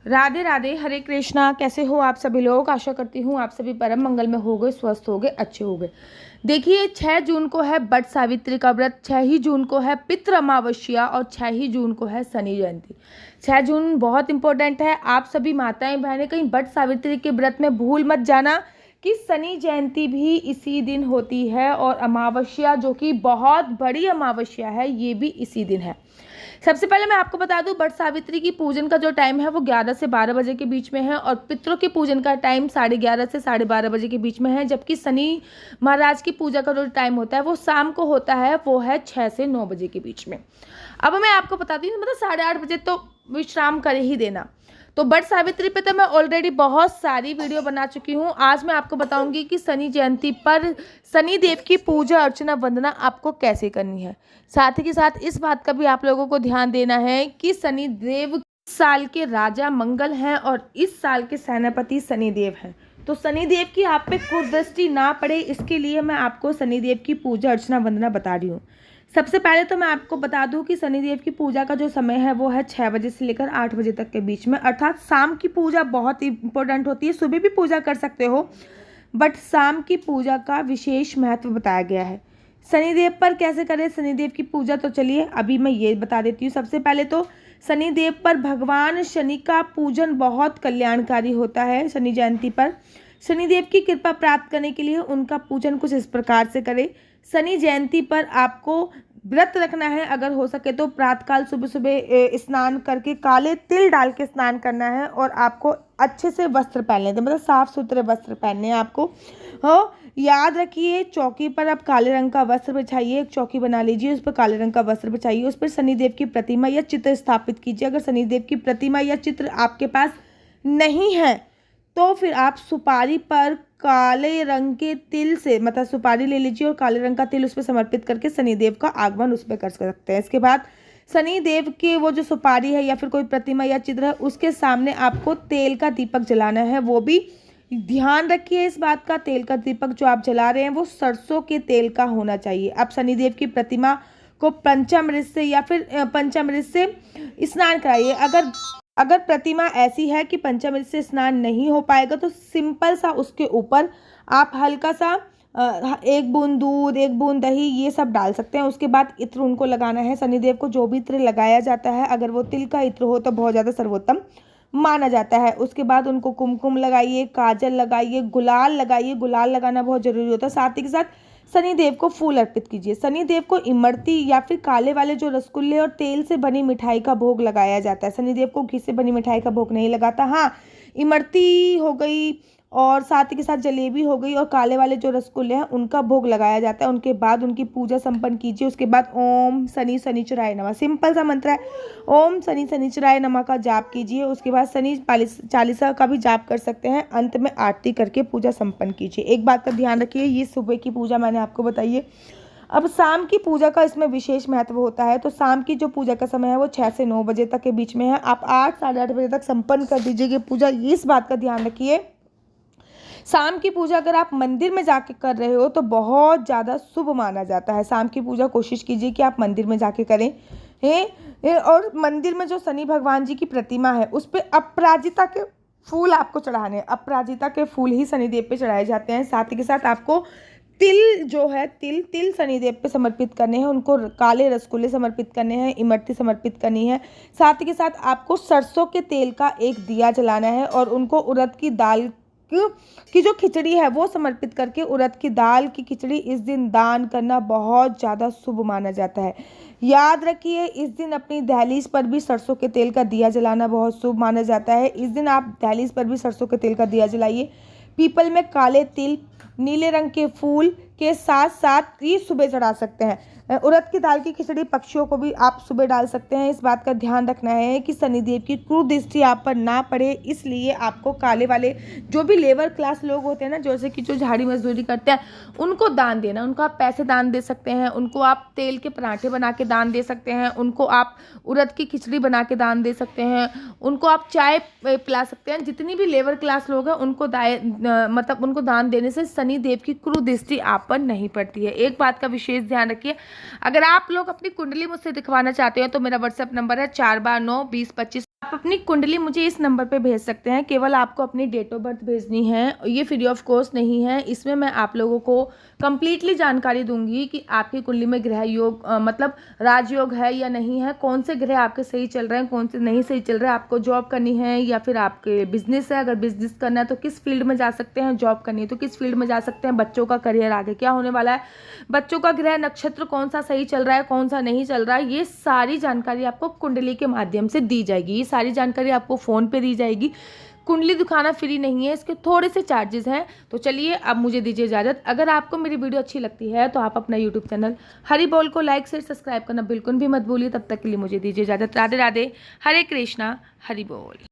राधे राधे, हरे कृष्णा। कैसे हो आप सभी लोग? आशा करती हूँ आप सभी परम मंगल में हो गए, स्वस्थ हो गए, अच्छे हो गए। देखिए 6 जून को है बट सावित्री का व्रत, 6 ही जून को है पितृ अमावस्या और 6 ही जून को है शनि जयंती। 6 जून बहुत इंपॉर्टेंट है। आप सभी माताएं बहनें कहीं बट सावित्री के व्रत में भूल मत जाना कि शनि जयंती भी इसी दिन होती है और अमावस्या जो कि बहुत बड़ी अमावस्या है ये भी इसी दिन है। सबसे पहले मैं आपको बता दूं, बट सावित्री की पूजन का जो टाइम है वो 11 से 12 बजे के बीच में है और पितरों के पूजन का टाइम 11:30 से 12:30 बजे के बीच में है। जबकि शनि महाराज की पूजा का जो टाइम होता है वो शाम को होता है, वो है 6 से 9 बजे के बीच में। अब मैं आपको बताती हूँ, मतलब 8:30 बजे तो विश्राम कर ही देना। तो बट सावित्री पे तो मैं ऑलरेडी बहुत सारी वीडियो बना चुकी हूँ। आज मैं आपको बताऊंगी कि शनि जयंती पर शनि देव की पूजा अर्चना वंदना आपको कैसे करनी है। साथ ही के साथ इस बात का भी आप लोगों को ध्यान देना है कि शनि देव इस साल के राजा मंगल हैं और इस साल के सेनापति शनि देव हैं। तो शनि देव की आप पे कुदृष्टि ना पड़े, इसके लिए मैं आपको शनि देव की पूजा अर्चना वंदना बता रही हूँ। सबसे पहले तो मैं आपको बता दूं कि शनिदेव की पूजा का जो समय है वो है 6 बजे से लेकर 8 बजे तक के बीच में, अर्थात शाम की पूजा बहुत ही इंपॉर्टेंट होती है। सुबह भी पूजा कर सकते हो बट शाम की पूजा का विशेष महत्व बताया गया है। शनिदेव पर कैसे करें शनिदेव की पूजा, तो चलिए अभी मैं ये बता देती हूँ। सबसे पहले तो शनिदेव पर भगवान शनि का पूजन बहुत कल्याणकारी होता है। शनि जयंती पर शनिदेव की कृपा प्राप्त करने के लिए उनका पूजन कुछ इस प्रकार से करें। शनि जयंती पर आपको व्रत रखना है, अगर हो सके तो प्रातःकाल सुबह सुबह स्नान करके काले तिल डाल के स्नान करना है और आपको अच्छे से वस्त्र पहनने थे, मतलब साफ सुथरे वस्त्र पहनने हैं आपको। हो याद रखिए, चौकी पर आप काले रंग का वस्त्र बिछाइए, एक चौकी बना लीजिए, उस पर काले रंग का वस्त्र बिछाइए, उस पर शनिदेव की प्रतिमा या चित्र स्थापित कीजिए। अगर शनिदेव की प्रतिमा या चित्र आपके पास नहीं है तो फिर आप सुपारी पर काले रंग के तिल से, मतलब सुपारी ले लीजिए और काले रंग का तिल उस पर समर्पित करके शनिदेव का आगमन उस पर कर सकते हैं। इसके बाद शनिदेव के वो जो सुपारी है या फिर कोई प्रतिमा या चित्र है उसके सामने आपको तेल का दीपक जलाना है। वो भी ध्यान रखिए इस बात का, तेल का दीपक जो आप जला रहे हैं वो सरसों के तेल का होना चाहिए। आप शनिदेव की प्रतिमा को पंचामृत से या फिर पंचामृत से स्नान कराइए। अगर प्रतिमा ऐसी है कि पंचामृत से स्नान नहीं हो पाएगा तो सिंपल सा उसके ऊपर आप हल्का सा 1 बूंद दूध, 1 बूंद दही, ये सब डाल सकते हैं। उसके बाद इत्र उनको लगाना है। शनिदेव को जो भी इत्र लगाया जाता है, अगर वो तिल का इत्र हो तो बहुत ज़्यादा सर्वोत्तम माना जाता है। उसके बाद उनको कुमकुम लगाइए, काजल लगाइए, गुलाल लगाइए। गुलाल लगाना बहुत जरूरी होता है। साथ ही के साथ शनिदेव को फूल अर्पित कीजिए। शनिदेव को इमरती या फिर काले वाले जो रसगुल्ले और तेल से बनी मिठाई का भोग लगाया जाता है। शनिदेव को घी से बनी मिठाई का भोग नहीं लगाता। हाँ, इमरती हो गई और साथ ही के साथ जलेबी हो गई और काले वाले जो रसगुल्ले हैं उनका भोग लगाया जाता है। उनके बाद उनकी पूजा संपन्न कीजिए। उसके बाद ओम शनि शनिचराय नमः, सिंपल सा मंत्र है, ओम शनि शनिचराय नमः का जाप कीजिए। उसके बाद शनि चालीसा का भी जाप कर सकते हैं। अंत में आरती करके पूजा संपन्न कीजिए। एक बात का ध्यान रखिए, ये सुबह की पूजा मैंने आपको बताई है। अब शाम की पूजा का इसमें विशेष महत्व होता है। तो शाम की जो पूजा का समय है वो 6 से 9 बजे तक के बीच में है। आप 8 साढ़े 8 बजे तक संपन्न कर दीजिएगा पूजा। इस बात का ध्यान रखिए, शाम की पूजा अगर आप मंदिर में जाके कर रहे हो तो बहुत ज़्यादा शुभ माना जाता है। शाम की पूजा कोशिश कीजिए कि आप मंदिर में जाके करें और मंदिर में जो शनि भगवान जी की प्रतिमा है उस पर अपराजिता के फूल आपको चढ़ाने हैं। अपराजिता के फूल ही शनिदेव पे चढ़ाए जाते हैं। साथ ही के साथ आपको तिल जो है, तिल शनिदेव पे समर्पित करने हैं। उनको काले रसगुल्ले समर्पित करने हैं, इमरती समर्पित करनी है। साथ ही के साथ आपको सरसों के तेल का एक दिया जलाना है और उनको उड़द की दाल की जो खिचड़ी है वो समर्पित करके उड़द की दाल की खिचड़ी इस दिन दान करना बहुत ज़्यादा शुभ माना जाता है। याद रखिए, इस दिन अपनी दहलीज पर भी सरसों के तेल का दिया जलाना बहुत शुभ माना जाता है। इस दिन आप दहलीज पर भी सरसों के तेल का दिया जलाइए। पीपल में काले तिल, नीले रंग के फूल के साथ साथ ये सुबह चढ़ा सकते हैं। उड़द की दाल की खिचड़ी पक्षियों को भी आप सुबह डाल सकते हैं। इस बात का ध्यान रखना है कि शनिदेव की कुदृष्टि आप पर ना पड़े, इसलिए आपको काले वाले जो भी लेबर क्लास लोग होते हैं ना, जैसे कि जो झाड़ी मजदूरी करते हैं, उनको दान देना। उनको आप पैसे दान दे सकते हैं, उनको आप तेल के पराठे बना के दान दे सकते हैं, उनको आप उड़द की खिचड़ी बना के दान दे सकते हैं, उनको आप चाय पिला सकते हैं। जितनी भी लेबर क्लास लोग हैं उनको मतलब उनको दान देने से शनिदेव की कुदृष्टि आप पर नहीं पड़ती है। एक बात का विशेष ध्यान रखिए, अगर आप लोग अपनी कुंडली मुझसे दिखवाना चाहते हैं तो मेरा व्हाट्सएप नंबर है 4 बार 9 20 25। आप अपनी कुंडली मुझे इस नंबर पे भेज सकते हैं। केवल आपको अपनी डेट ऑफ बर्थ भेजनी है। ये फ्री ऑफ कॉस्ट नहीं है। इसमें मैं आप लोगों को कंप्लीटली जानकारी दूंगी कि आपकी कुंडली में ग्रह योग मतलब राजयोग है या नहीं है, कौन से ग्रह आपके सही चल रहे हैं, कौन से नहीं सही चल रहे हैं, आपको जॉब करनी है या फिर आपके बिजनेस है। अगर बिजनेस करना है तो किस फील्ड में जा सकते हैं, जॉब करनी है तो किस फील्ड में जा सकते हैं, बच्चों का करियर आगे क्या होने वाला है, बच्चों का ग्रह नक्षत्र कौन सा सही चल रहा है, कौन सा नहीं चल रहा है, ये सारी जानकारी आपको कुंडली के माध्यम से दी जाएगी। ये सारी जानकारी आपको फ़ोन पे दी जाएगी। कुंडली दिखाना फ्री नहीं है, इसके थोड़े से चार्जेस हैं। तो चलिए अब मुझे दीजिए इजाज़त। अगर आपको मेरी वीडियो अच्छी लगती है तो आप अपना यूट्यूब चैनल हरि बोल को लाइक शेयर सब्सक्राइब करना बिल्कुल भी मत भूलिए। तब तक के लिए मुझे दीजिए इजाज़त। राधे राधे, हरे कृष्णा, हरि बोल।